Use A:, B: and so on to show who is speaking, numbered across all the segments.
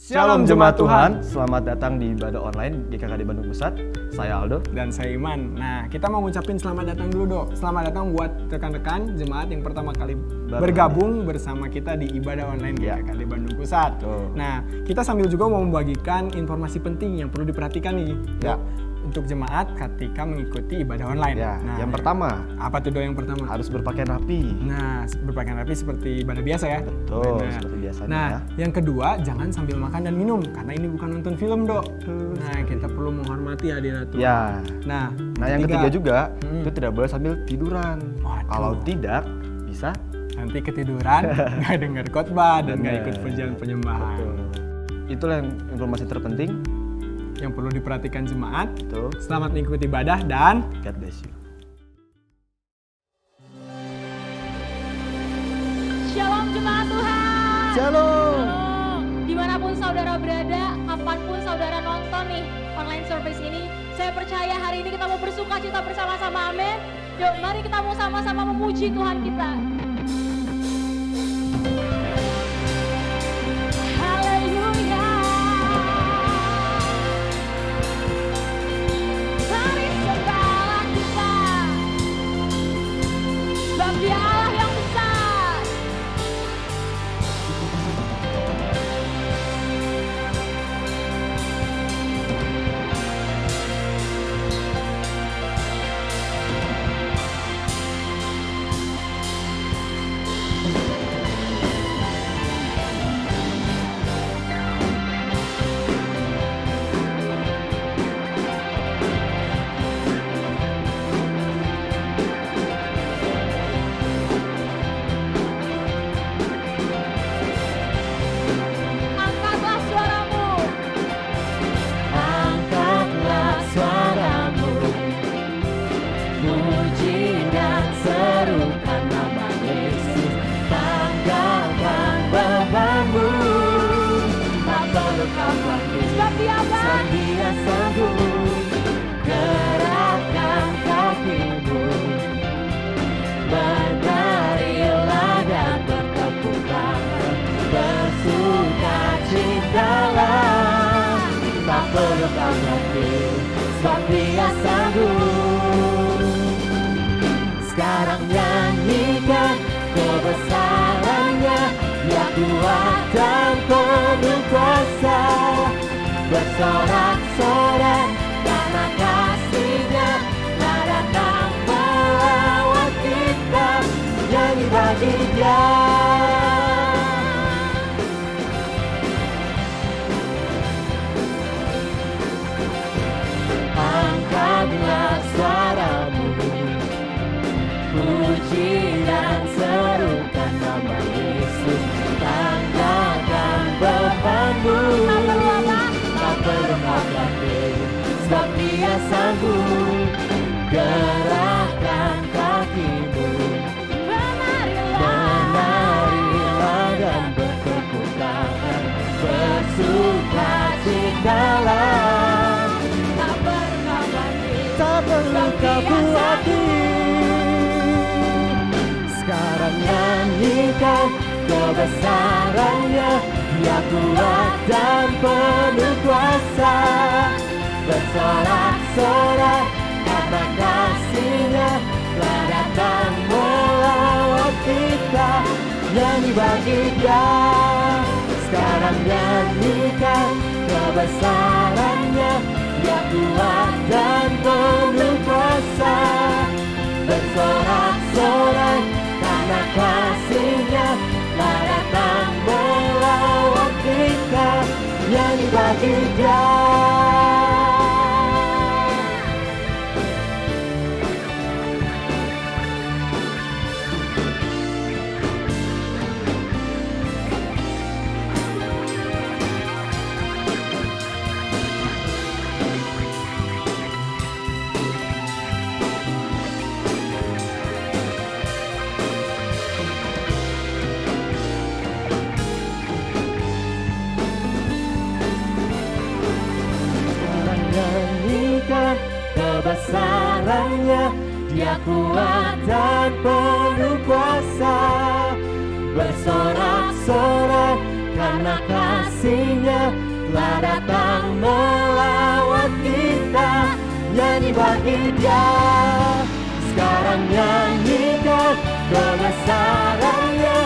A: Shalom Jemaat Tuhan, selamat datang di ibadah online GKKD Bandung Pusat. Saya Aldo.
B: Dan saya Iman. Nah, kita mau ngucapin selamat datang dulu, Dok. Selamat datang buat rekan-rekan jemaat yang pertama kali bergabung bersama kita di ibadah online GKKD Bandung Pusat. Nah, kita sambil juga mau membagikan informasi penting yang perlu diperhatikan nih.
A: Ya.
B: Untuk jemaat ketika mengikuti ibadah online.
A: Ya,
B: Nah,
A: yang pertama,
B: apa tuh, Dok, yang pertama?
A: harus berpakaian rapi.
B: Nah, berpakaian rapi seperti ibadah biasa ya.
A: Betul,
B: Benar.
A: seperti biasanya
B: Nah,
A: ya.
B: yang kedua, jangan sambil makan dan minum karena ini bukan nonton film, Dok. Nah, kita perlu menghormati hadirat Tuhan.
A: Ya.
B: Nah,
A: Yang ketiga juga, itu
B: Hmm.
A: tidak boleh sambil tiduran.
B: Waduh.
A: Kalau tidak, bisa.
B: nanti ketiduran, nggak dengar khotbah dan nggak
A: Benar.
B: ikut pujian penyembahan.
A: Itulah yang informasi terpenting.
B: Yang perlu diperhatikan jemaat.
A: Itu.
B: Selamat mengikuti ibadah dan
A: God bless you.
C: Shalom jemaat Tuhan.
A: Shalom.
C: Shalom. Dimanapun saudara berada, kapanpun saudara nonton nih online service ini, saya percaya hari ini kita mau bersuka cita bersama-sama, amin. Yuk mari kita mau sama-sama memuji Tuhan kita. Haleluya. Mari sembahlah kita, sebab Dia Allah yang besar. Angkatlah suaramu.
D: Angkatlah suaramu, puji dan serukan nama Yesus. Tanggalkan bebanmu, tak perlu kau khawatir,
C: Sebab Dia
D: sebab Dia sanggup. Gerakkan kakimu, bernarilah dan bertepuk tangan, bersukacitalah, tak perlu kau khawatir, sebab Dia sanggup. Sekarang nyanyikan kebesarannya, Dia kuat dan penuh kuasa. Bersorak-sorak karena kasih-Nya, Dia datang melawat kita, nyanyi bagi Dia. Angkatlah suaramu, puji dan serukan nama Yesus. Tanggalkan bebanmu, tak perlu kau khawatir, sebab Dia sanggup. Gerakkan kakimu, menarilah dan bertepuk tangan, bersukacitalah,
C: Tak perlu khawatir.
D: tak perlu kau khawatir. Sekarang nyanyikan kebesarannya, Dia kuat dan penuh kuasa. Bersorak-sorak karena kasih-Nya, Dia datang melawat kita, nyanyi bagi Dia. Sekarang nyanyikan kebesarannya, Dia kuat dan penuh kuasa. Bersorak-sorak karena kasih-Nya, Dia datang melawat kita, nyanyi bagi Dia. Sekarang nyanyikan kebesarannya, Dia kuat dan penuh kuasa. Bersorak-sorak karena kasih-Nya, telah datang melawat kita. Nyanyi bagi Dia, sekarang nyanyikan kebesarannya.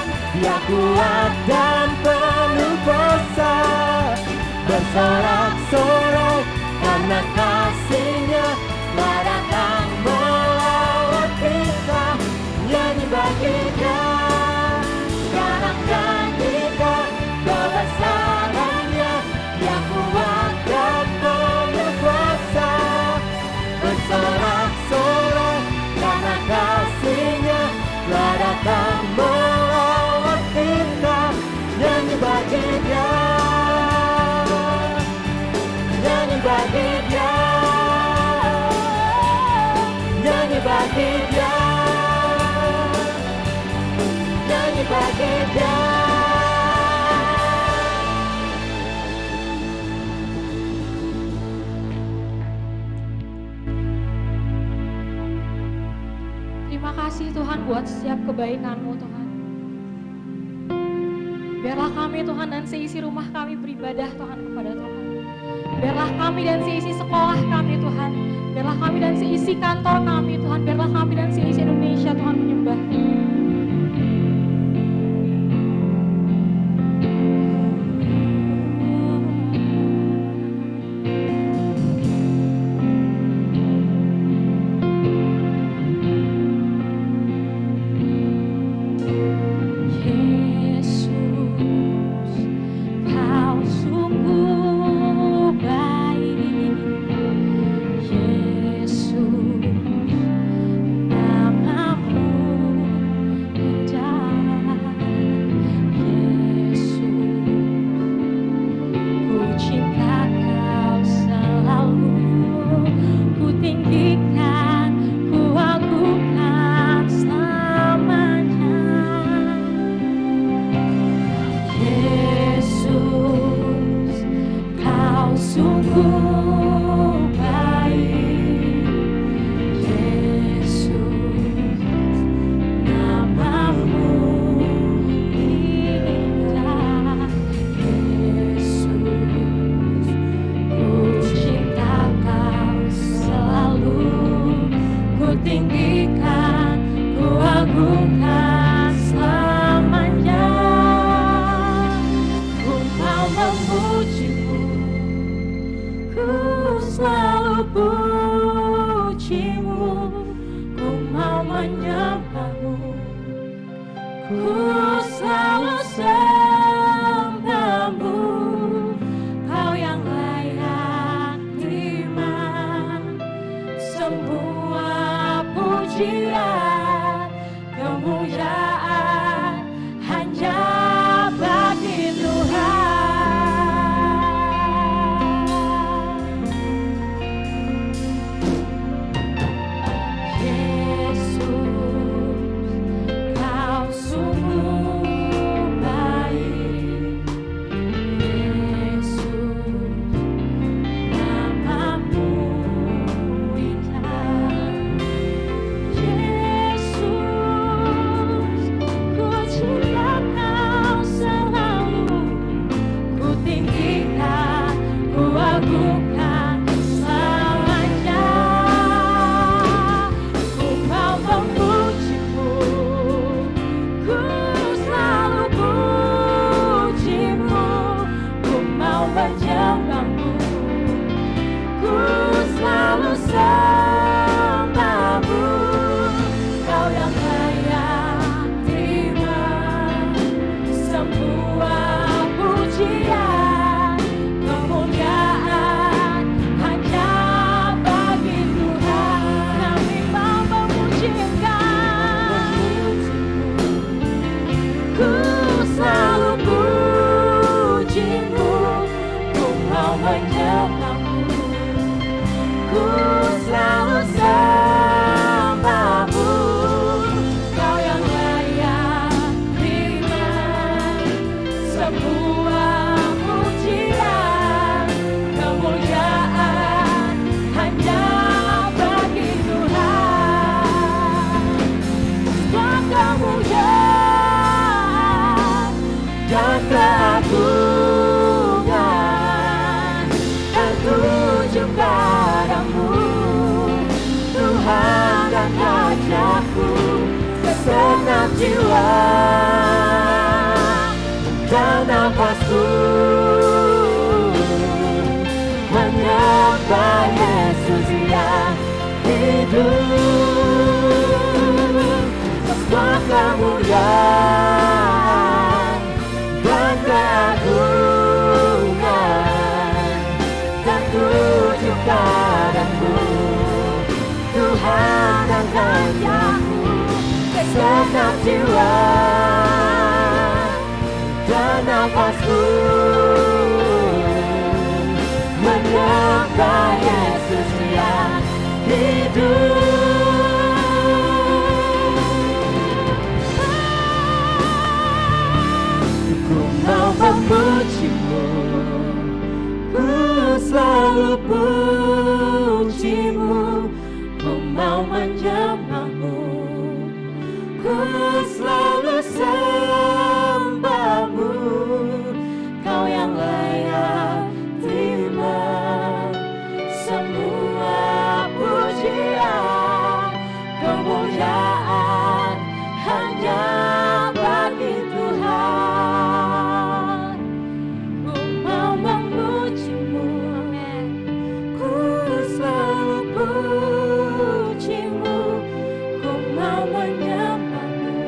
D: Dia kuat dan penuh kuasa, bersorak-sorai karena kasih-Nya telah datang melawat kita. Nyanyi bagi Dia, sekarang nyanyikan kebesarannya. Dia kuat dan penuh kuasa, bersorak-sorai karena kasih-Nya telah datang melawat kita. Nyanyi bagi Dia, nyanyi bagi Dia, nyanyi bagi Dia, nyanyi bagi Dia.
C: Terima kasih Tuhan buat setiap kebaikan-Mu Tuhan. Biarlah kami Tuhan dan seisi rumah kami beribadah Tuhan kepada Tuhan. Biarlah kami dan seisi sekolah kami Tuhan. Biarlah kami dan seisi kantor kami Tuhan. Biarlah kami dan seisi Indonesia Tuhan menyembah.
D: jiwa dan nafasku menyembah Yesus yang hidup. Ku mau memujimu, ku selalu pujimu, ku mau menyembahmu, ku selalu sembahmu, kau yang layak terima semua pujian, kemuliaan hanya bagi Tuhan. Ku mau memujimu, ku selalu pujimu, ku mau menyembahmu,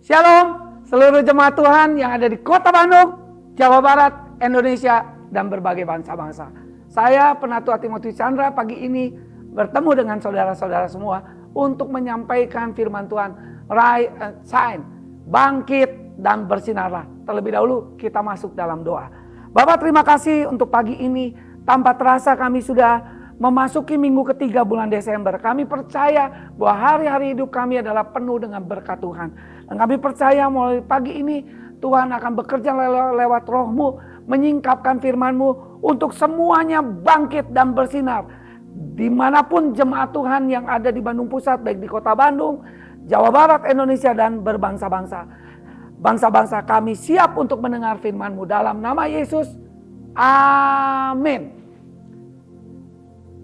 E: Shalom seluruh jemaat Tuhan yang ada di Kota Bandung, Jawa Barat, Indonesia, dan berbagai bangsa-bangsa. Saya Penatua Timotius Chandra pagi ini bertemu dengan saudara-saudara semua untuk menyampaikan firman Tuhan. Rise and shine, bangkit dan bersinarlah. Terlebih dahulu kita masuk dalam doa. Bapak, terima kasih untuk pagi ini. Tanpa terasa kami sudah memasuki minggu ketiga bulan Desember. Kami percaya bahwa hari-hari hidup kami adalah penuh dengan berkat Tuhan. Dan kami percaya mulai pagi ini Tuhan akan bekerja lewat roh-Mu, menyingkapkan firman-Mu untuk semuanya bangkit dan bersinar. Dimanapun jemaat Tuhan yang ada di Bandung Pusat, baik di Kota Bandung, Jawa Barat, Indonesia, dan berbangsa-bangsa. Bangsa-bangsa kami siap untuk mendengar firman-Mu dalam nama Yesus. Amin.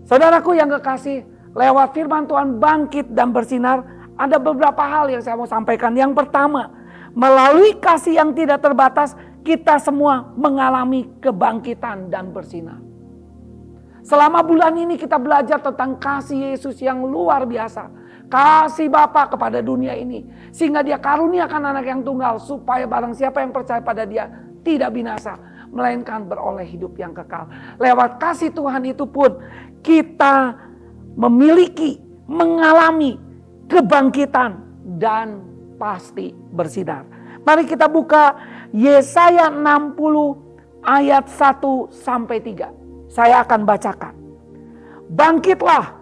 E: Saudaraku yang kekasih, lewat firman Tuhan bangkit dan bersinar, ada beberapa hal yang saya mau sampaikan. Yang pertama, melalui kasih yang tidak terbatas, kita semua mengalami kebangkitan dan bersinar. Selama bulan ini kita belajar tentang kasih Yesus yang luar biasa. Kasih Bapa kepada dunia ini. Sehingga dia karuniakan anak yang tunggal, supaya barang siapa yang percaya pada dia tidak binasa, melainkan beroleh hidup yang kekal. Lewat kasih Tuhan itu pun kita memiliki, mengalami kebangkitan dan pasti bersinar. Mari kita buka Yesaya 60 ayat 1 sampai 3. Saya akan bacakan. Bangkitlah,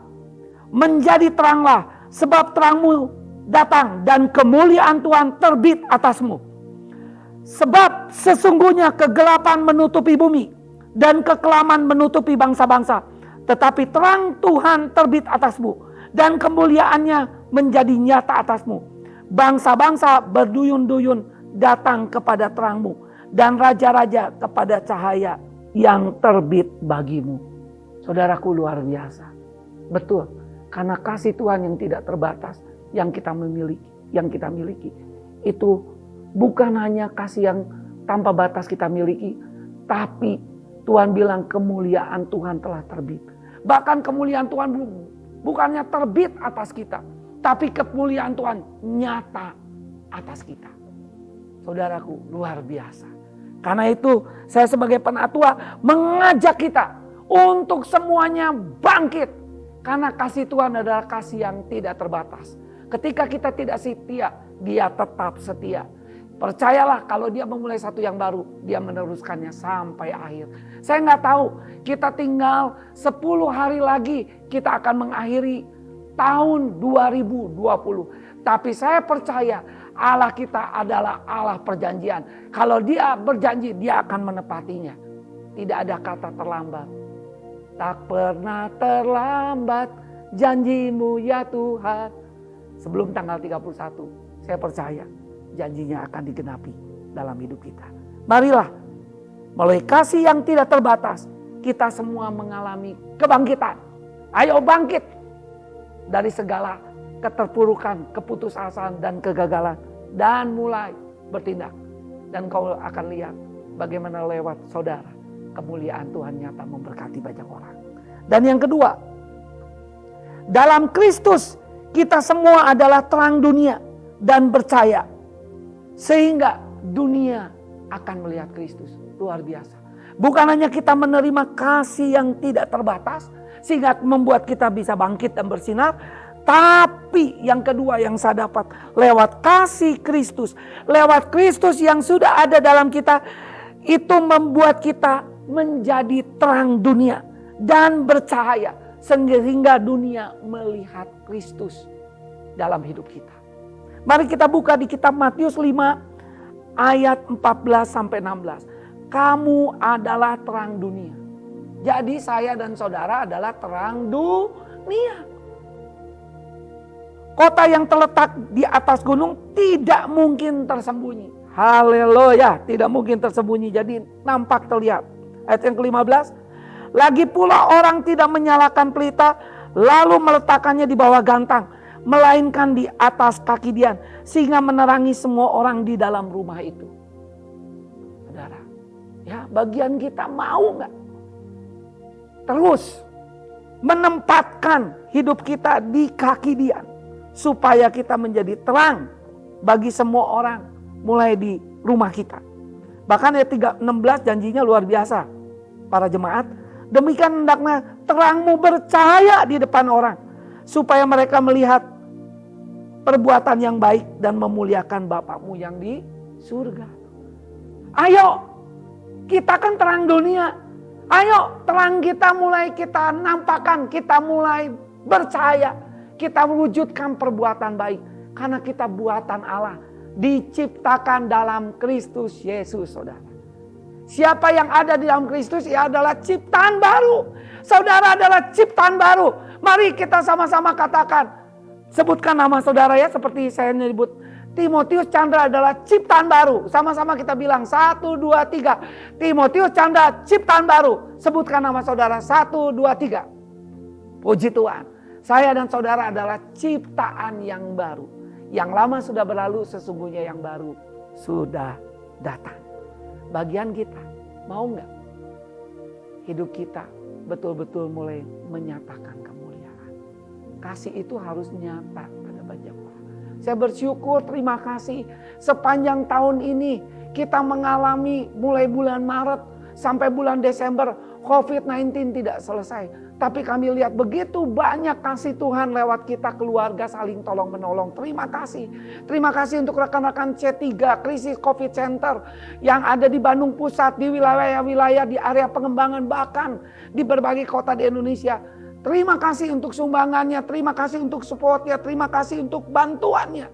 E: menjadi teranglah, sebab terangmu datang dan kemuliaan Tuhan terbit atasmu. Sebab sesungguhnya kegelapan menutupi bumi dan kekelaman menutupi bangsa-bangsa. Tetapi terang Tuhan terbit atasmu dan kemuliaannya menjadi nyata atasmu. Bangsa-bangsa berduyun-duyun datang kepada terangmu dan raja-raja kepada cahaya yang terbit bagimu. Saudaraku, luar biasa. Betul, karena kasih Tuhan yang tidak terbatas yang kita miliki, itu bukan hanya kasih yang tanpa batas kita miliki, tapi Tuhan bilang kemuliaan Tuhan telah terbit. Bahkan kemuliaan Tuhan bukannya terbit atas kita, tapi kemuliaan Tuhan nyata atas kita. Saudaraku, luar biasa. Karena itu saya sebagai penatua mengajak kita untuk semuanya bangkit. Karena kasih Tuhan adalah kasih yang tidak terbatas. Ketika kita tidak setia, dia tetap setia. Percayalah kalau dia memulai satu yang baru, dia meneruskannya sampai akhir. Saya nggak tahu, kita tinggal 10 hari lagi kita akan mengakhiri tahun 2020. Tapi saya percaya Allah kita adalah Allah perjanjian. Kalau dia berjanji, dia akan menepatinya. Tidak ada kata terlambat. Tak pernah terlambat janjimu ya Tuhan. Sebelum tanggal 31, saya percaya janjinya akan digenapi dalam hidup kita. Marilah, melalui kasih yang tidak terbatas, kita semua mengalami kebangkitan. Ayo bangkit dari segala keterpurukan, keputusasaan, dan kegagalan. Dan mulai bertindak. Dan kau akan lihat bagaimana lewat saudara kemuliaan Tuhan nyata memberkati banyak orang. Dan yang kedua, dalam Kristus kita semua adalah terang dunia dan percaya. Sehingga dunia akan melihat Kristus. Luar biasa. Bukan hanya kita menerima kasih yang tidak terbatas, sehingga membuat kita bisa bangkit dan bersinar. Tapi yang kedua yang saya dapat, lewat kasih Kristus, lewat Kristus yang sudah ada dalam kita, itu membuat kita menjadi terang dunia dan bercahaya. Sehingga dunia melihat Kristus dalam hidup kita. Mari kita buka di kitab Matius 5 ayat 14-16. Kamu adalah terang dunia. Jadi saya dan saudara adalah terang dunia. Kota yang terletak di atas gunung tidak mungkin tersembunyi. Haleluya, tidak mungkin tersembunyi. Jadi nampak terlihat. Ayat yang ke-15. Lagi pula orang tidak menyalakan pelita lalu meletakkannya di bawah gantang, melainkan di atas kaki dian, sehingga menerangi semua orang di dalam rumah itu. Saudara, ya bagian kita mau nggak terus menempatkan hidup kita di kaki dian, supaya kita menjadi terang bagi semua orang, mulai di rumah kita. Bahkan ayat 16 janjinya luar biasa. Para jemaat, demikian hendaknya terangmu bercahaya di depan orang, supaya mereka melihat perbuatan yang baik dan memuliakan Bapakmu yang di surga. Ayo, kita kan terang dunia. Ayo, terang kita mulai kita nampakkan, kita mulai bercahaya. Kita wujudkan perbuatan baik. Karena kita buatan Allah, diciptakan dalam Kristus Yesus, saudara. Siapa yang ada di dalam Kristus, ia adalah ciptaan baru. Saudara adalah ciptaan baru. Mari kita sama-sama katakan. Sebutkan nama saudara ya, seperti saya menyebut Timotius Chandra adalah ciptaan baru. Sama-sama kita bilang 1, 2, 3. Timotius Chandra ciptaan baru. Sebutkan nama saudara 1, 2, 3. Puji Tuhan. Saya dan saudara adalah ciptaan yang baru. Yang lama sudah berlalu, sesungguhnya yang baru sudah datang. Bagian kita, mau nggak hidup kita betul-betul mulai menyatakan kemuliaan. Kasih itu harus nyata pada banyak orang. Saya bersyukur, terima kasih sepanjang tahun ini kita mengalami mulai bulan Maret sampai bulan Desember COVID-19 tidak selesai. Tapi kami lihat begitu banyak kasih Tuhan lewat kita keluarga saling tolong menolong. Terima kasih. Terima kasih untuk rekan-rekan C3 Krisis COVID Center yang ada di Bandung Pusat, di wilayah-wilayah di area pengembangan, bahkan di berbagai kota di Indonesia. Terima kasih untuk sumbangannya, terima kasih untuk supportnya, terima kasih untuk bantuannya.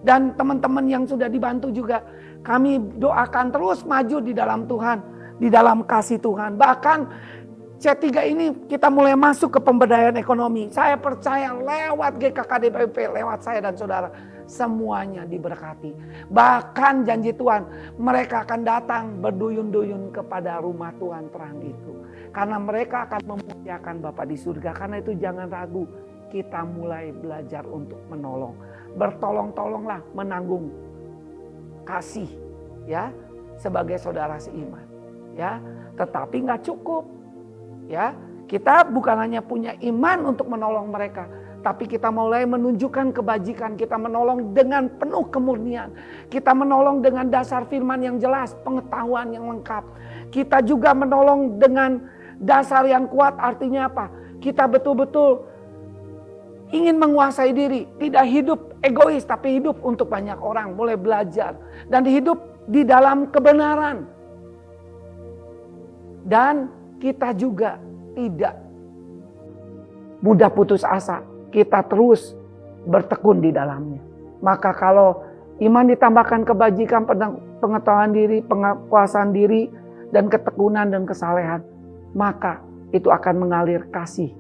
E: Dan teman-teman yang sudah dibantu juga, kami doakan terus maju di dalam Tuhan, di dalam kasih Tuhan. Bahkan C3 ini kita mulai masuk ke pemberdayaan ekonomi. Saya percaya lewat GKKD PPP, lewat saya dan saudara, semuanya diberkati. Bahkan janji Tuhan, mereka akan datang berduyun-duyun kepada rumah Tuhan terang itu. Karena mereka akan memuliakan Bapa di surga. Karena itu jangan ragu, kita mulai belajar untuk menolong. Bertolong-tolonglah menanggung kasih ya sebagai saudara seiman. Ya, tetapi nggak cukup. Ya, kita bukan hanya punya iman untuk menolong mereka, tapi kita mulai menunjukkan kebajikan. Kita menolong dengan penuh kemurnian. Kita menolong dengan dasar firman yang jelas, pengetahuan yang lengkap. Kita juga menolong dengan dasar yang kuat, artinya apa? Kita betul-betul ingin menguasai diri, tidak hidup egois, tapi hidup untuk banyak orang, mulai belajar. Dan hidup di dalam kebenaran. Dan kita juga tidak mudah putus asa. Kita terus bertekun di dalamnya. Maka kalau iman ditambahkan kebajikan, pengetahuan diri, penguasaan diri, dan ketekunan dan kesalehan, maka itu akan mengalir kasih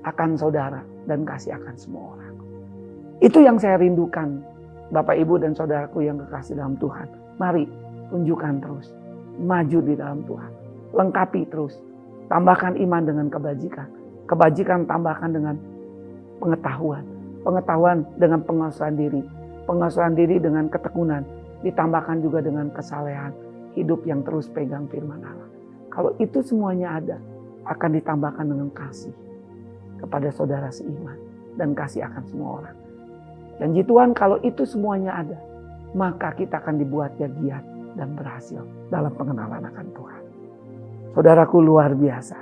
E: akan saudara dan kasih akan semua orang. Itu yang saya rindukan, Bapak Ibu dan saudaraku yang kekasih dalam Tuhan. Mari tunjukkan terus, maju di dalam Tuhan. Lengkapi terus, tambahkan iman dengan kebajikan. Kebajikan tambahkan dengan pengetahuan. Pengetahuan dengan penguasaan diri. Penguasaan diri dengan ketekunan. Ditambahkan juga dengan kesalehan. Hidup yang terus pegang firman Allah. Kalau itu semuanya ada, akan ditambahkan dengan kasih kepada saudara seiman. Dan kasih akan semua orang. Janji Tuhan kalau itu semuanya ada, maka kita akan dibuatnya giat dan berhasil dalam pengenalan akan Tuhan. Saudaraku luar biasa.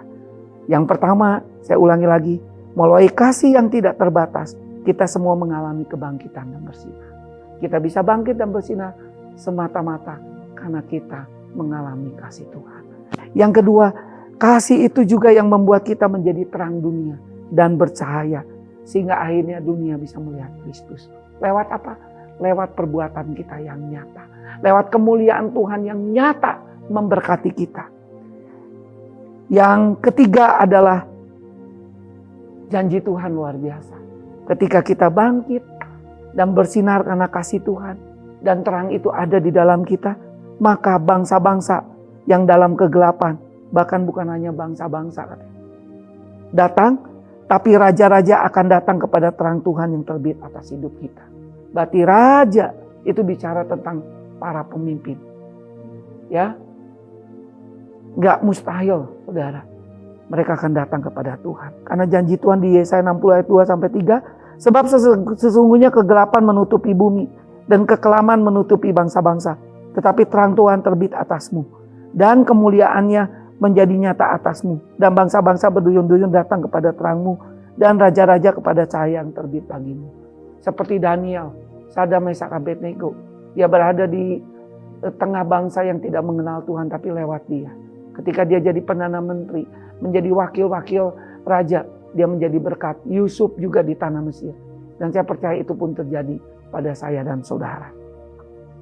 E: Yang pertama, saya ulangi lagi, melalui kasih yang tidak terbatas, kita semua mengalami kebangkitan dan bersinar. Kita bisa bangkit dan bersinar semata-mata karena kita mengalami kasih Tuhan. Yang kedua, kasih itu juga yang membuat kita menjadi terang dunia dan bercahaya. Sehingga akhirnya dunia bisa melihat Kristus. Lewat apa? Lewat perbuatan kita yang nyata. Lewat kemuliaan Tuhan yang nyata memberkati kita. Yang ketiga adalah janji Tuhan luar biasa. Ketika kita bangkit dan bersinar karena kasih Tuhan dan terang itu ada di dalam kita, maka bangsa-bangsa yang dalam kegelapan, bahkan bukan hanya bangsa-bangsa datang, tapi raja-raja akan datang kepada terang Tuhan yang terbit atas hidup kita. Berarti raja itu bicara tentang para pemimpin. Ya, gak mustahil, saudara. Mereka akan datang kepada Tuhan. Karena janji Tuhan di Yesaya 60 ayat 2-3. Sebab sesungguhnya kegelapan menutupi bumi. dan kekelaman menutupi bangsa-bangsa. Tetapi terang Tuhan terbit atasmu, dan kemuliaannya menjadi nyata atasmu. Dan bangsa-bangsa berduyun-duyun datang kepada terangmu, dan raja-raja kepada cahaya yang terbit bagimu. Seperti Daniel, Sadrak, Mesak, Abednego. Dia berada di tengah bangsa yang tidak mengenal Tuhan, tapi lewat dia. Ketika dia jadi Perdana Menteri, menjadi wakil-wakil raja, dia menjadi berkat. Yusuf juga di tanah Mesir. Dan saya percaya itu pun terjadi pada saya dan saudara.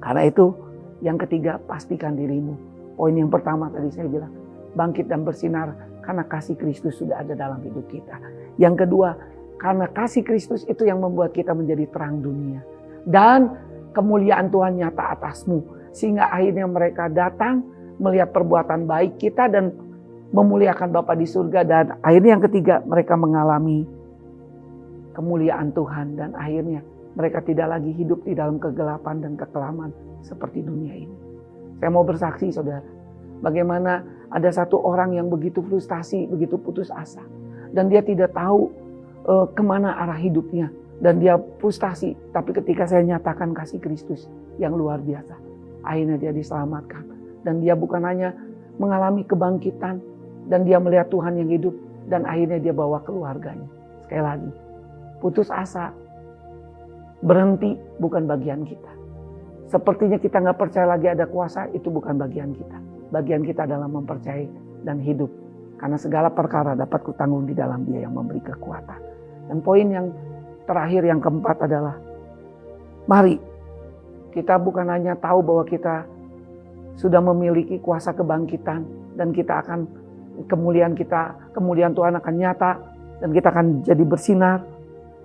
E: Karena itu, yang ketiga, pastikan dirimu. Poin yang pertama tadi saya bilang, bangkit dan bersinar karena kasih Kristus sudah ada dalam hidup kita. Yang kedua, karena kasih Kristus itu yang membuat kita menjadi terang dunia. Dan kemuliaan Tuhan nyata atasmu. Sehingga akhirnya mereka datang melihat perbuatan baik kita dan memuliakan Bapa di surga. Dan akhirnya yang ketiga, mereka mengalami kemuliaan Tuhan. Dan akhirnya mereka tidak lagi hidup di dalam kegelapan dan kekelaman seperti dunia ini. Saya mau bersaksi saudara, bagaimana ada satu orang yang begitu frustasi, begitu putus asa. Dan dia tidak tahu kemana arah hidupnya. Dan dia frustasi, tapi ketika saya nyatakan kasih Kristus yang luar biasa, akhirnya dia diselamatkan. Dan dia bukan hanya mengalami kebangkitan, dan dia melihat Tuhan yang hidup, dan akhirnya dia bawa keluarganya. Sekali lagi, putus asa, berhenti bukan bagian kita. Sepertinya kita nggak percaya lagi ada kuasa, itu bukan bagian kita. Bagian kita adalah mempercayai dan hidup. Karena segala perkara dapat kutanggung di dalam Dia yang memberi kekuatan. Dan poin yang terakhir, yang keempat adalah, mari kita bukan hanya tahu bahwa kita sudah memiliki kuasa kebangkitan dan kita akan kemuliaan Tuhan akan nyata dan kita akan jadi bersinar.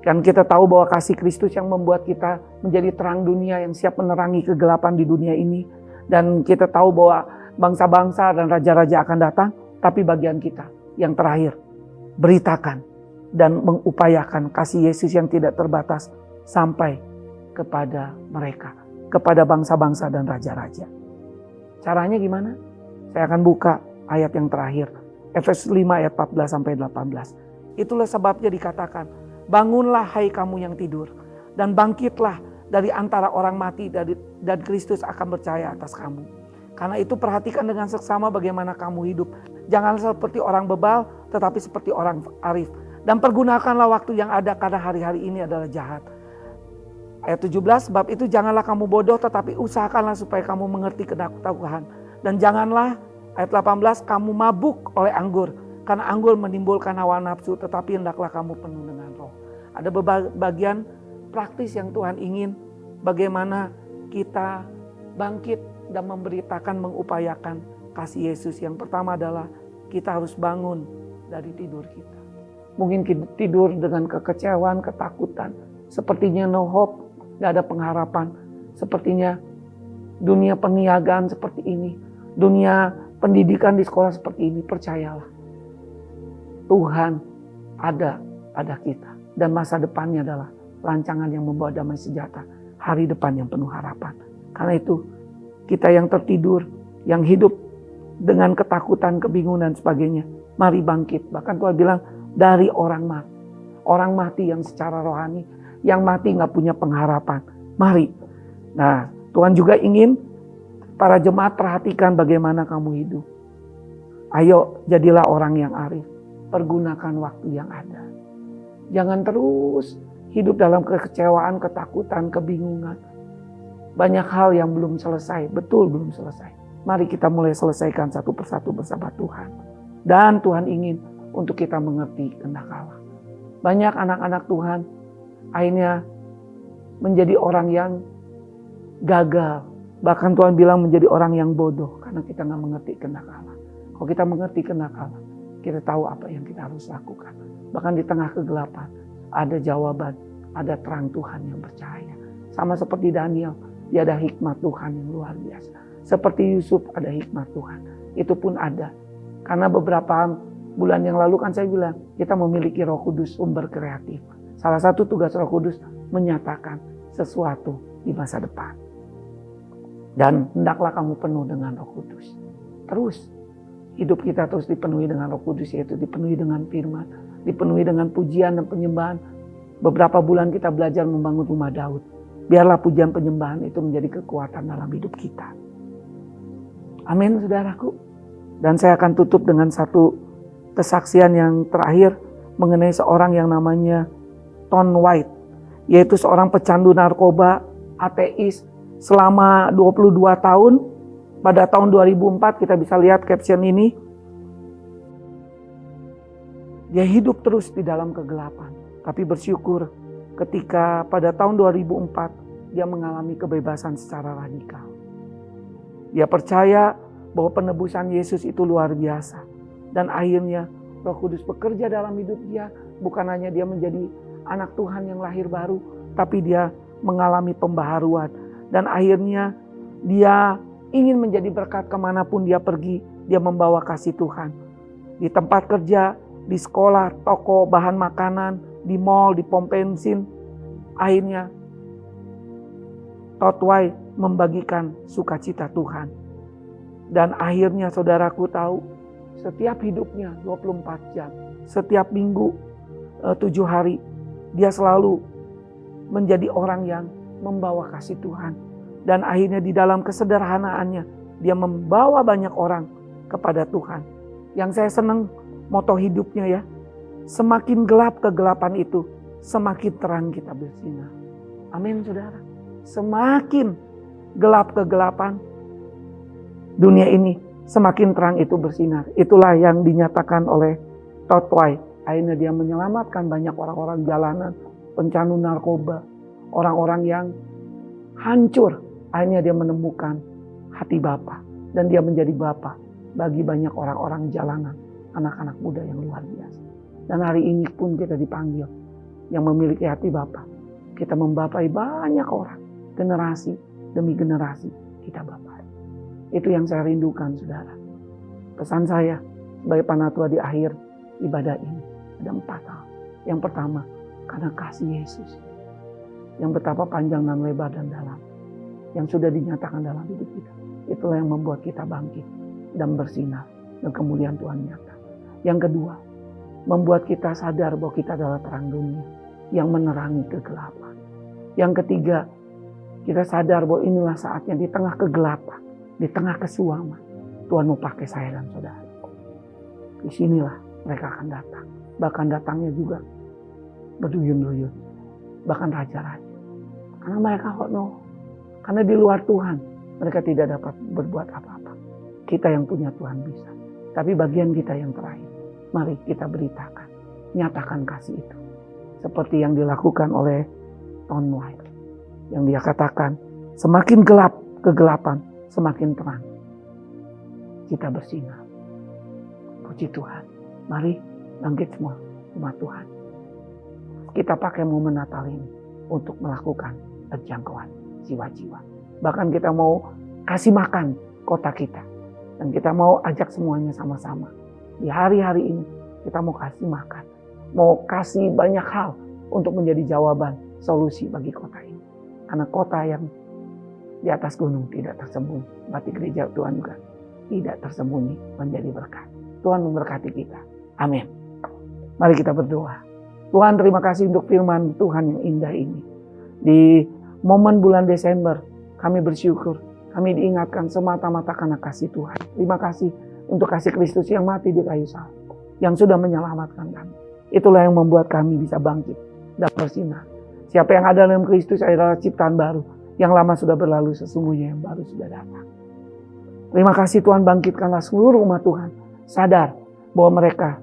E: Dan kita tahu bahwa kasih Kristus yang membuat kita menjadi terang dunia yang siap menerangi kegelapan di dunia ini. Dan kita tahu bahwa bangsa-bangsa dan raja-raja akan datang. Tapi bagian kita yang terakhir, beritakan dan mengupayakan kasih Yesus yang tidak terbatas sampai kepada mereka, kepada bangsa-bangsa dan raja-raja. Caranya gimana? Saya akan buka ayat yang terakhir, Efesus 5 ayat 14-18. Itulah sebabnya dikatakan, bangunlah hai kamu yang tidur, dan bangkitlah dari antara orang mati, dan Kristus akan bercahaya atas kamu. Karena itu perhatikan dengan seksama bagaimana kamu hidup. Jangan seperti orang bebal, tetapi seperti orang arif. Dan pergunakanlah waktu yang ada, karena hari-hari ini adalah jahat. Ayat 17, sebab itu janganlah kamu bodoh, tetapi usahakanlah supaya kamu mengerti kehendak Tuhan. Dan janganlah, ayat 18, kamu mabuk oleh anggur. Karena anggur menimbulkan hawa nafsu, tetapi hendaklah kamu penuh dengan roh. Ada bagian praktis yang Tuhan ingin, bagaimana kita bangkit dan memberitakan, mengupayakan kasih Yesus. Yang pertama adalah kita harus bangun dari tidur kita. Mungkin kita tidur dengan kekecewaan, ketakutan. Sepertinya no hope, gak ada pengharapan. Sepertinya dunia perniagaan seperti ini. Dunia pendidikan di sekolah seperti ini. Percayalah, Tuhan ada pada kita. Dan masa depannya adalah rancangan yang membawa damai sejahtera. Hari depan yang penuh harapan. Karena itu, kita yang tertidur, yang hidup dengan ketakutan, kebingungan dan sebagainya, mari bangkit. Bahkan Tuhan bilang, dari orang mati. Orang mati yang secara rohani, yang mati gak punya pengharapan. Mari. Nah, Tuhan juga ingin para jemaat perhatikan bagaimana kamu hidup. Ayo, jadilah orang yang arif. Pergunakan waktu yang ada. Jangan terus hidup dalam kekecewaan, ketakutan, kebingungan. Banyak hal yang belum selesai, betul belum selesai. Mari kita mulai selesaikan satu persatu bersama Tuhan. Dan Tuhan ingin untuk kita mengerti kehendak Allah. Banyak anak-anak Tuhan akhirnya menjadi orang yang gagal. Bahkan Tuhan bilang menjadi orang yang bodoh karena kita gak mengerti kehendak Allah. Kalau kita mengerti kehendak Allah, kita tahu apa yang kita harus lakukan. Bahkan di tengah kegelapan ada jawaban, ada terang Tuhan yang bercahaya. Sama seperti Daniel, dia ada hikmat Tuhan yang luar biasa. Seperti Yusuf ada hikmat Tuhan. Itu pun ada. Karena beberapa bulan yang lalu kan saya bilang, kita memiliki Roh Kudus, sumber kreatif. Salah satu tugas Roh Kudus menyatakan sesuatu di masa depan. Dan hendaklah kamu penuh dengan Roh Kudus. Terus hidup kita terus dipenuhi dengan Roh Kudus, yaitu dipenuhi dengan firman, dipenuhi dengan pujian dan penyembahan. Beberapa bulan kita belajar membangun rumah Daud. Biarlah pujian penyembahan itu menjadi kekuatan dalam hidup kita. Amin, saudaraku. Dan saya akan tutup dengan satu kesaksian yang terakhir mengenai seorang yang namanya Tom White, yaitu seorang pecandu narkoba, ateis selama 22 tahun. Pada tahun 2004 kita bisa lihat caption ini. Dia hidup terus di dalam kegelapan, tapi bersyukur ketika pada tahun 2004 dia mengalami kebebasan secara radikal. Dia percaya bahwa penebusan Yesus itu luar biasa. Dan akhirnya Roh Kudus bekerja dalam hidup dia. Bukan hanya dia menjadi anak Tuhan yang lahir baru, tapi dia mengalami pembaharuan. Dan akhirnya dia ingin menjadi berkat kemanapun dia pergi. Dia membawa kasih Tuhan. Di tempat kerja, di sekolah, toko, bahan makanan, di mall, di pom bensin. Akhirnya Tom White membagikan sukacita Tuhan. Dan akhirnya saudaraku tahu, setiap hidupnya 24 jam, setiap minggu 7 hari, dia selalu menjadi orang yang membawa kasih Tuhan. Dan akhirnya di dalam kesederhanaannya, dia membawa banyak orang kepada Tuhan. Yang saya senang moto hidupnya ya, semakin gelap kegelapan itu, semakin terang kita bersinar. Amin saudara. Semakin gelap kegelapan dunia ini, semakin terang itu bersinar. Itulah yang dinyatakan oleh Tom White. Akhirnya dia menyelamatkan banyak orang-orang jalanan, pencandu narkoba, orang-orang yang hancur. Akhirnya dia menemukan hati Bapa. Dan dia menjadi Bapa bagi banyak orang-orang jalanan, anak-anak muda yang luar biasa. Dan hari ini pun kita dipanggil yang memiliki hati Bapa. Kita membapai banyak orang, generasi demi generasi kita bapai. Itu yang saya rindukan saudara. Pesan saya sebagai panatua di akhir ibadah ini ada 4 hal. Yang pertama, karena kasih Yesus yang betapa panjang dan lebar dan dalam, yang sudah dinyatakan dalam hidup kita. Itulah yang membuat kita bangkit dan bersinar dan kemuliaan Tuhan nyata. Yang kedua, membuat kita sadar bahwa kita adalah terang dunia yang menerangi kegelapan. Yang ketiga, kita sadar bahwa inilah saatnya di tengah kegelapan, di tengah kesuaman, Tuhan mau pakai saya dan saudara. Di sinilah mereka akan datang. Bahkan datangnya juga berduyun-duyun. Bahkan raja-raja. Karena mereka karena di luar Tuhan, mereka tidak dapat berbuat apa-apa. Kita yang punya Tuhan bisa. Tapi bagian kita yang terakhir, mari kita beritakan, nyatakan kasih itu. Seperti yang dilakukan oleh Tom White. Yang dia katakan, semakin gelap kegelapan, semakin terang kita bersinar. Puji Tuhan. Mari bangkit semua umat Tuhan. Kita pakai momen Natal ini untuk melakukan penjangkauan jiwa-jiwa. Bahkan kita mau kasih makan kota kita. Dan kita mau ajak semuanya sama-sama. Di hari-hari ini kita mau kasih makan. Mau kasih banyak hal untuk menjadi jawaban, solusi bagi kota ini. Karena kota yang di atas gunung tidak tersembunyi. Berarti gereja Tuhan juga tidak tersembunyi menjadi berkat. Tuhan memberkati kita. Amin. Mari kita berdoa. Tuhan, terima kasih untuk firman Tuhan yang indah ini. Di momen bulan Desember kami bersyukur. Kami diingatkan semata-mata karena kasih Tuhan. Terima kasih untuk kasih Kristus yang mati di kayu salib, yang sudah menyelamatkan kami. Itulah yang membuat kami bisa bangkit dan bersinar. Siapa yang ada dalam Kristus adalah ciptaan baru. Yang lama sudah berlalu, sesungguhnya yang baru sudah datang. Terima kasih Tuhan, bangkitkanlah seluruh umat Tuhan. Sadar bahwa mereka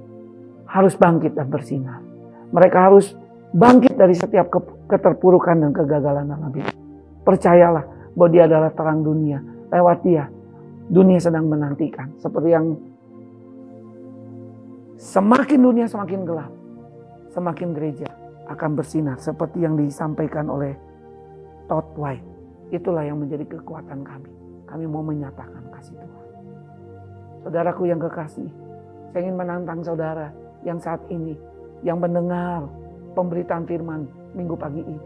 E: harus bangkit dan bersinar. Mereka harus bangkit dari setiap keterpurukan dan kegagalan dalam hidup. Percayalah bahwa dia adalah terang dunia. Lewat dia, dunia sedang menantikan. Seperti yang semakin dunia semakin gelap, semakin gereja akan bersinar. Seperti yang disampaikan oleh Tom White. Itulah yang menjadi kekuatan kami. Kami mau menyatakan kasih Tuhan. Saudaraku yang kekasih, saya ingin menantang saudara yang saat ini, yang mendengar pemberitaan firman minggu pagi ini,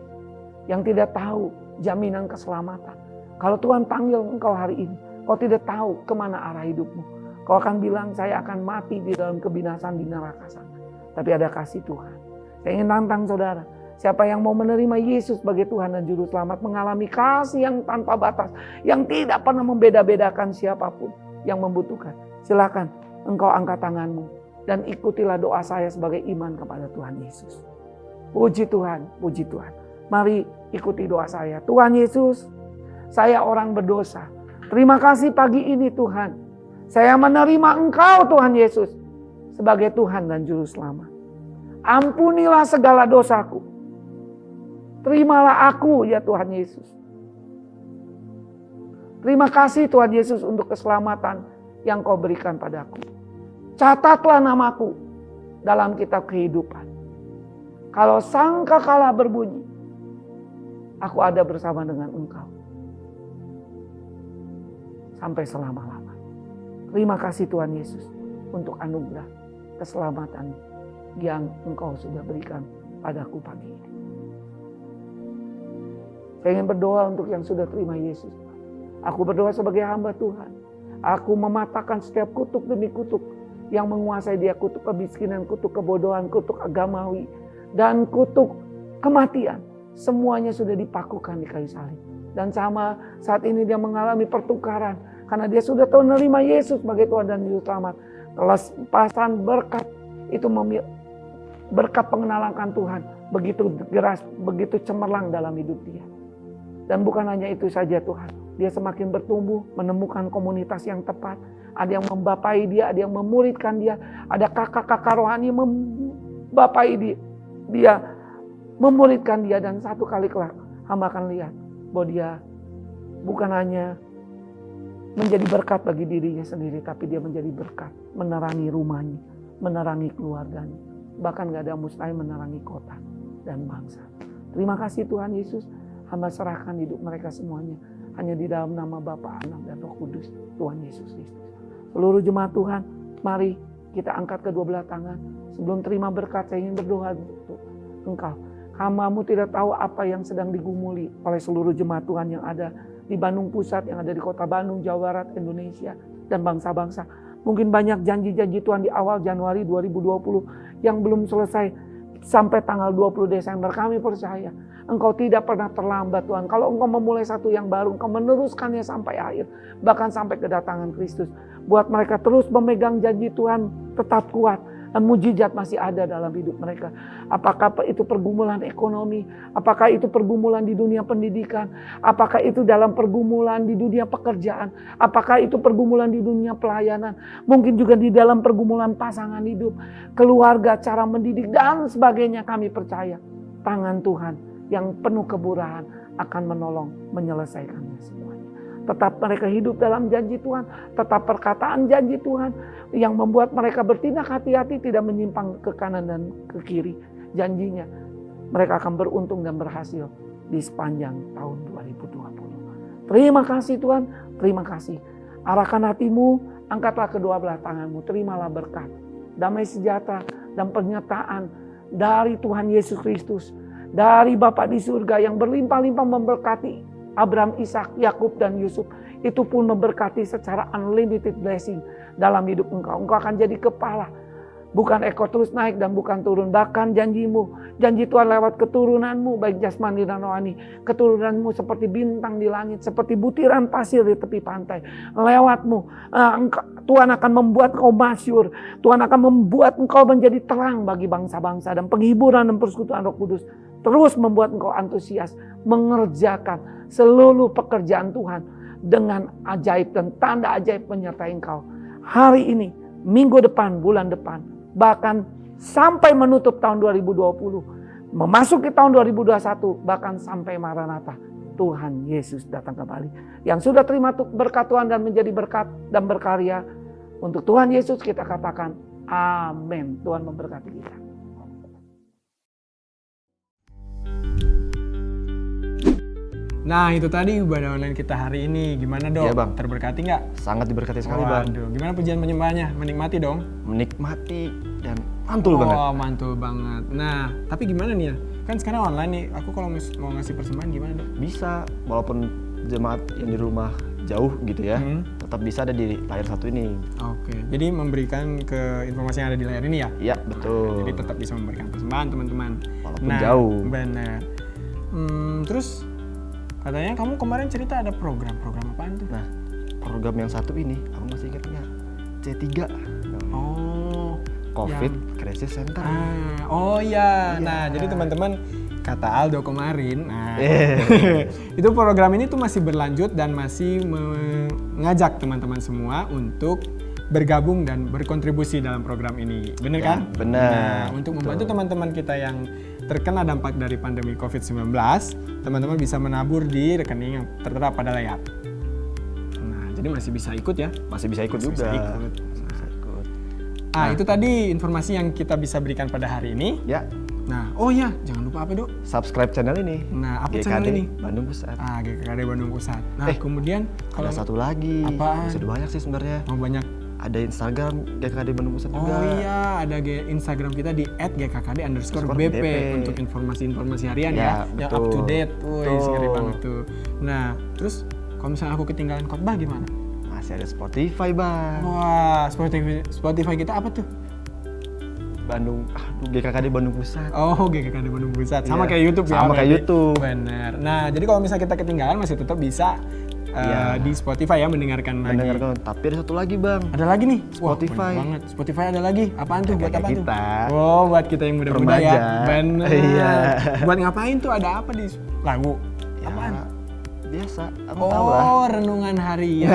E: yang tidak tahu jaminan keselamatan. Kalau Tuhan panggil engkau hari ini, kau tidak tahu kemana arah hidupmu. Kau akan bilang, saya akan mati di dalam kebinasan di neraka sana. Tapi ada kasih Tuhan. Saya ingin nantang saudara, Siapa yang mau menerima Yesus sebagai Tuhan dan Juru Selamat, mengalami kasih yang tanpa batas, yang tidak pernah membeda-bedakan siapapun yang membutuhkan. Silakan engkau angkat tanganmu dan ikutilah doa saya sebagai iman kepada Tuhan Yesus. Puji Tuhan, puji Tuhan. Mari ikuti doa saya. Tuhan Yesus, saya orang berdosa. Terima kasih pagi ini Tuhan. Saya menerima Engkau Tuhan Yesus sebagai Tuhan dan Juru Selamat. Ampunilah segala dosaku. Terimalah aku ya Tuhan Yesus. Terima kasih Tuhan Yesus untuk keselamatan yang Kau berikan padaku. Catatlah namaku dalam kitab kehidupan. Kalau sangkakala berbunyi, aku ada bersama dengan Engkau sampai selama-lama. Terima kasih Tuhan Yesus untuk anugerah keselamatan yang Engkau sudah berikan padaku pagi ini. Saya ingin berdoa untuk yang sudah terima Yesus. Aku berdoa sebagai hamba Tuhan. Aku mematahkan setiap kutuk demi kutuk yang menguasai dia. Kutuk kemiskinan, kutuk kebodohan, kutuk agamawi, dan kutuk kematian. Semuanya sudah dipakukan di kayu salib. Dan sama saat ini dia mengalami pertukaran. Karena dia sudah tahu menerima Yesus sebagai Tuhan dan Juru Selamat. Kelepasan berkat itu berkat pengenalan akan Tuhan. Begitu deras, begitu cemerlang dalam hidup dia. Dan bukan hanya itu saja Tuhan. Dia semakin bertumbuh, menemukan komunitas yang tepat. Ada yang membapai dia, ada yang memuridkan dia. Ada kakak-kakak rohani membapai dia, memuridkan dia. Dan satu kali kelak hamba akan lihat bahwa dia bukan hanya menjadi berkat bagi dirinya sendiri, tapi dia menjadi berkat, menerangi rumahnya, menerangi keluarganya. Bahkan gak ada mustahil menerangi kota dan bangsa. Terima kasih Tuhan Yesus. Hamba serahkan hidup mereka semuanya hanya di dalam nama Bapa, Anak, dan Roh Kudus, Tuhan Yesus Kristus. Seluruh jemaat Tuhan, mari kita angkat kedua belah tangan. Sebelum terima berkat, saya ingin berdoa untuk engkau. Hamba-Mu tidak tahu apa yang sedang digumuli oleh seluruh jemaat Tuhan yang ada di Bandung Pusat, yang ada di kota Bandung, Jawa Barat, Indonesia, dan bangsa-bangsa. Mungkin banyak janji-janji Tuhan di awal Januari 2020 yang belum selesai sampai tanggal 20 Desember. Kami percaya Engkau tidak pernah terlambat Tuhan. Kalau Engkau memulai satu yang baru, Engkau meneruskannya sampai akhir. Bahkan sampai kedatangan Kristus. Buat mereka terus memegang janji Tuhan tetap kuat. Dan mujizat masih ada dalam hidup mereka. Apakah itu pergumulan ekonomi? Apakah itu pergumulan di dunia pendidikan? Apakah itu dalam pergumulan di dunia pekerjaan? Apakah itu pergumulan di dunia pelayanan? Mungkin juga di dalam pergumulan pasangan hidup, keluarga, cara mendidik, dan sebagainya. Kami percaya tangan Tuhan yang penuh kemurahan akan menolong menyelesaikannya semuanya. Tetap mereka hidup dalam janji Tuhan, tetap perkataan janji Tuhan yang membuat mereka bertindak hati-hati, tidak menyimpang ke kanan dan ke kiri. Janjinya mereka akan beruntung dan berhasil di sepanjang tahun 2020. Terima kasih Tuhan, terima kasih. Arahkan hatimu, angkatlah kedua belah tanganmu, terimalah berkat, damai sejahtera dan penyertaan dari Tuhan Yesus Kristus, dari Bapa di surga yang berlimpah-limpah memberkati Abraham, Ishak, Yakub, dan Yusuf. Itu pun memberkati secara unlimited blessing dalam hidup engkau. Engkau akan jadi kepala, bukan ekor, terus naik dan bukan turun. Bahkan janjimu, janji Tuhan lewat keturunanmu, baik jasmani dan rohani. Keturunanmu seperti bintang di langit, seperti butiran pasir di tepi pantai. Lewatmu, Tuhan akan membuat kau masyhur. Tuhan akan membuat engkau menjadi terang bagi bangsa-bangsa. Dan penghiburan dan persekutuan Roh Kudus terus membuat engkau antusias mengerjakan seluruh pekerjaan Tuhan dengan ajaib dan tanda ajaib menyertai engkau. Hari ini, minggu depan, bulan depan, bahkan sampai menutup tahun 2020, memasuki tahun 2021, bahkan sampai Maranatha, Tuhan Yesus datang kembali. Yang sudah terima berkat Tuhan dan menjadi berkat dan berkarya, untuk Tuhan Yesus kita katakan amin. Tuhan memberkati kita.
B: Nah itu tadi ibadah online kita hari ini. Gimana Dok?
A: Iya, Bang.
B: Terberkati nggak?
A: Sangat diberkati sekali Bang.
B: Waduh, gimana pujian penyembahnya? Menikmati dong?
A: Menikmati dan mantul banget.
B: Oh mantul banget. Nah tapi gimana nih ya? Kan sekarang online nih, aku kalau mau ngasih persembahan gimana Dok?
A: Bisa, walaupun jemaat yang di rumah jauh gitu ya, tetap bisa ada di layar satu ini.
B: Oke, jadi memberikan ke informasi yang ada di layar ini ya?
A: Iya, betul.
B: Jadi tetap bisa memberikan persembahan teman-teman.
A: Walaupun jauh.
B: Benar. Terus katanya kamu kemarin cerita ada program apaan tuh?
A: Nah, program yang satu ini, aku masih ingat nggak? C3.
B: Oh,
A: COVID Crisis Center.
B: Oh iya. Nah, jadi teman-teman kata Aldo kemarin, itu program ini tuh masih berlanjut dan masih mengajak teman-teman semua untuk bergabung dan berkontribusi dalam program ini. Bener kan?
A: Benar.
B: Nah, untuk membantu teman-teman kita yang terkena dampak dari pandemi COVID-19, teman-teman bisa menabur di rekening yang tertera pada layar. Nah, jadi masih bisa ikut ya?
A: Masih bisa ikut
B: Masih
A: juga.
B: bisa ikut.
A: Bisa ikut.
B: Itu tadi informasi yang kita bisa berikan pada hari ini.
A: Ya,
B: Nah, oh iya, jangan lupa apa, Dok?
A: subscribe channel ini.
B: Nah, apa
A: GKD
B: channel ini?
A: Bandung Pusat.
B: GKKD Bandung Pusat. Nah, kemudian
A: Ada satu lagi.
B: Apaan?
A: Sudah banyak sih sebenarnya.
B: mau banyak.
A: Ada Instagram GKD Bandung Pusat juga.
B: Oh iya, ada Instagram kita di @gkkd_bp
A: BP.
B: untuk informasi-informasi harian
A: Ya,
B: ya, yang up to
A: betul.
B: date. Wih,
A: Betul.
B: ngeri banget tuh. Nah, terus kalau misalnya aku ketinggalan khotbah gimana?
A: Masih ada Spotify, Bang.
B: Wah, Spotify kita apa tuh?
A: GKKD Bandung Pusat.
B: Oh, GKKD Bandung Pusat. Sama
A: Iya,
B: kayak YouTube ya.
A: sama kayak
B: berarti?
A: YouTube.
B: Bener. Nah, jadi kalau misalnya kita ketinggalan masih tetap bisa di Spotify ya mendengarkan lagi.
A: Mendengarkan. Tapi ada satu lagi, Bang.
B: Ada lagi nih?
A: Spotify.
B: Wah, banyak banget. Spotify ada lagi. Apaan tuh? Buat
A: Kayak
B: apa tuh?
A: kita.
B: Oh, buat kita yang muda-muda ya.
A: Remaja.
B: Bener.
A: Iya.
B: Buat ngapain tuh? Ada apa di lagu?
A: Ya,
B: Apaan?
A: biasa. Aku tahu lah.
B: Oh, renungan harian.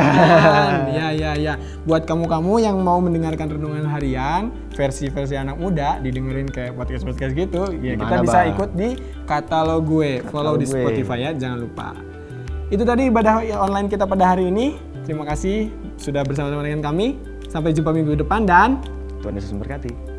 B: Ya. Buat kamu-kamu yang mau mendengarkan renungan harian versi-versi anak muda, didengerin kayak podcast-podcast gitu, ya kita
A: Gimana,
B: bisa
A: Bang?
B: ikut di katalog gue. Follow di
A: Katalog gue.
B: Spotify ya, jangan lupa. Itu tadi ibadah online kita pada hari ini. Terima kasih sudah bersama-sama dengan kami. Sampai jumpa minggu depan dan
A: Tuhan Yesus memberkati.